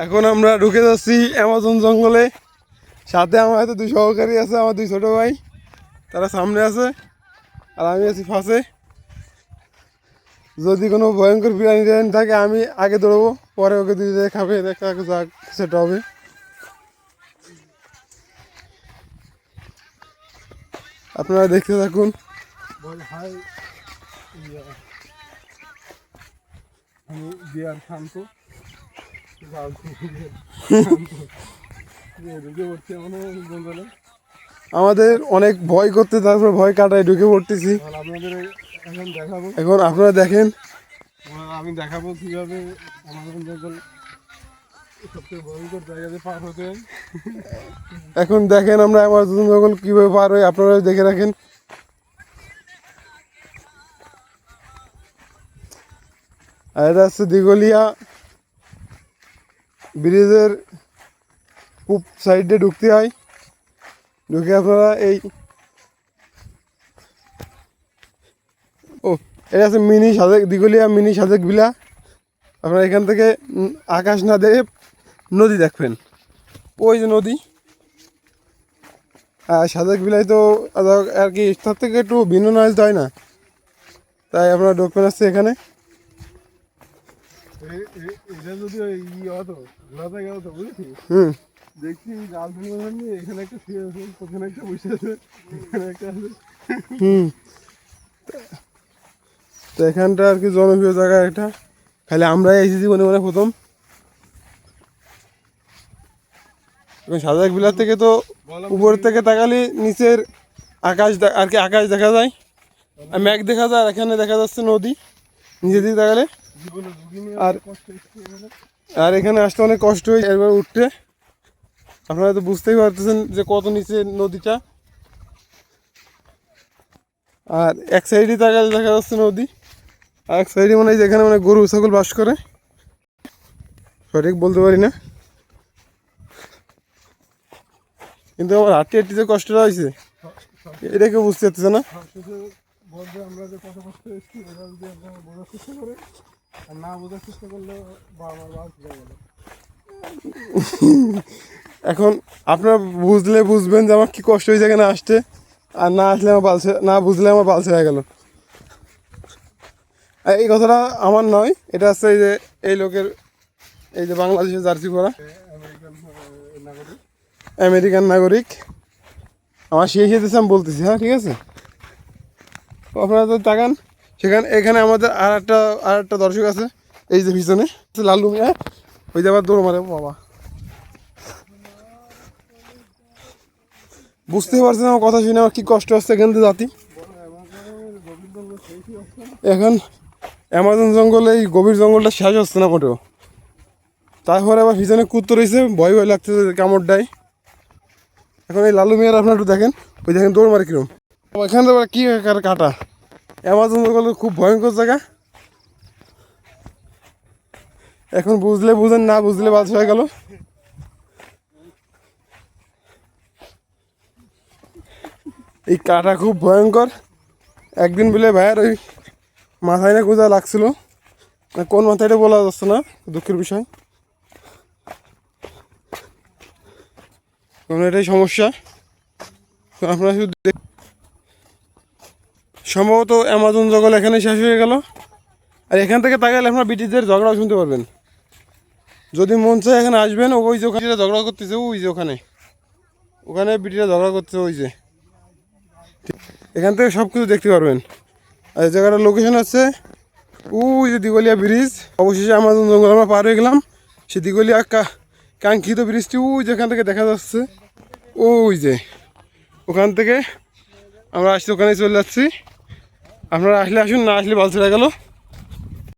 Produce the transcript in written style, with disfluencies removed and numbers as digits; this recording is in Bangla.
এখন আমরা ঢুকে যাচ্ছি অ্যামাজন জঙ্গলে। সাথে আমার হয়তো 2 সহকারী আছে, আমার 2 ছোট ভাই, তারা সামনে আছে আর আমি আছি ফাঁসে। যদি কোনো ভয়ঙ্কর প্রাণী থাকে আমি আগে দৌড়বো, পরে ওকে দিয়ে খাবে, দেখা যাক সেটা হবে। আপনারা দেখতে থাকুন। আমাদের অনেক ভয় করতে, তারপর ভয় কাটায় ঢুকে পড়তেছি। এখন আপনারা দেখেন, আমি দেখাবো কিভাবে আমাজন জঙ্গল সবচেয়ে ভয়ঙ্কর জায়গাতে পার হতে। এখন দেখেন আমরা অ্যামাজন জঙ্গল কিভাবে পার হই, আপনারা দেখে রাখেন। আর এটা হচ্ছে দিঘলিয়া ব্রিজের পূব সাইডে ঢুকতে হয়। ঢুকে আপনারা এই এটা আছে মিনি সাজেক, দিঘলিয়া মিনি সাজেক বিলা। আপনারা এখান থেকে আকাশ না দেখে নদী দেখবেন, ওই যে নদী। আর সাজেক বিলায় তো আর কি তার থেকে একটু ভিন্ন নয় হয় না, তাই আপনারা ঢুকবেন আসছে এখানে। দেখছি এখানে একটা শুয়ে আছে, ওখানে একটা বসে আছে, এখানে একটা আছে। তো এখানটা আর কি জনপ্রিয় জায়গা এটা, খালি আমরাই এসেছি মনে প্রথম। সাজেক বিলার থেকে তো উপর থেকে তাকালে নিচের আকাশ আর কি আকাশ দেখা যায়, আর মেঘ দেখা যায়, আর এখানে দেখা যাচ্ছে নদী নিচের দিকে তাকালে। আর এখানে আসতে অনেক কষ্ট হয় একবার উঠতে। আপনারা তো বুঝতেই পারতেছেন যে কত নিচে নদীটা। আর এক সাইডে তাকালে দেখা যাচ্ছে নদী, আর এক সাইডে মনে হয় যেখানে মানে গরু ছাগল বাস করে, সঠিক বলতে পারি না। কিন্তু আমার হাঁটতে হাঁটতে যে কষ্টটা হয়েছে এটা কেউ বুঝতে পারতেছে না। আমরা যে কত কষ্ট এসেছি এটা যদি আপনারা বোঝার চেষ্টা করে, আর না বোঝার চেষ্টা করলে আমার বাস হয়ে গেল। এখন আপনারা বুঝবেন যে আমার কি কষ্ট হয়েছে এখানে আসতে, আর না আসলে আমার বালছে, না বুঝলে আমার বালছে হয়ে গেল। এই কথাটা আমার নয়, এটা হচ্ছে এই যে এই লোকের, এই যে বাংলাদেশের জার্সি পরা আমেরিকান নাগরিক, আমার সেই হিসেবে আমি বলতেছি। হ্যাঁ ঠিক আছে, তো আপনারা তো তাকান এখানে আমাদের আর একটা দর্শক আছে, এই যে পিছনে লালু মিয়া, ওই যে আবার দৌড় মারে বাবা। বুঝতেই পারছেন আমার কথা শুনে আমার কি কষ্ট হচ্ছে এখান থেকে জাতি। এখন অ্যামাজন জঙ্গলে এই গভীর জঙ্গলটা শেষ হচ্ছে না মোটেও, তারপরে আবার পিছনে কুত্তো রয়েছে, ভয় লাগতেছে কামড় দেয়। এখন এই লালু মিয়ার আপনার একটু দেখেন, ওই দেখেন দৌড় মারে কিরম। ওইখানে তো কি কাটা, অ্যামাজন জঙ্গল খুব ভয়ঙ্কর জায়গা। এখন বুঝলে বুঝেন, না বুঝলে বাস হয়ে গেল। এই কাটা খুব ভয়ঙ্কর। একদিন বলে ভাইয়ার ওই মাথায় না কোথায় লাগছিল, কোন মাথায়টা বলা যাচ্ছে না, দুঃখের বিষয়। এটাই সমস্যা। আপনারা শুধু সম্ভবত অ্যামাজন জঙ্গল এখানে শেষ হয়ে গেল। আর এখান থেকে তাকালে আপনারা ব্রিটিশদের ঝগড়াও শুনতে পারবেন। যদি মন চায় এখানে আসবেন, ওই যে ওখানে ঝগড়া করতেছে, ওই যে ওখানে ব্রিটিশরা ঝগড়া করতেছে, ওই যে এখান থেকে সব কিছু দেখতে পারবেন। আর এই জায়গাটার লোকেশন আছে ওই যে দিঘলিয়া ব্রিজ। অবশেষে অ্যামাজন জঙ্গল আমরা পার হয়ে গেলাম। সে দিঘলিয়া কাঙ্ক্ষিত ব্রিজটি ওই যেখান থেকে দেখা যাচ্ছে, ওই যে ওখান থেকে আমরা আসছি, ওখানে চলে যাচ্ছি। আপনারা আসলে আসুন, না আসলে বাল ছেড়ে গেল।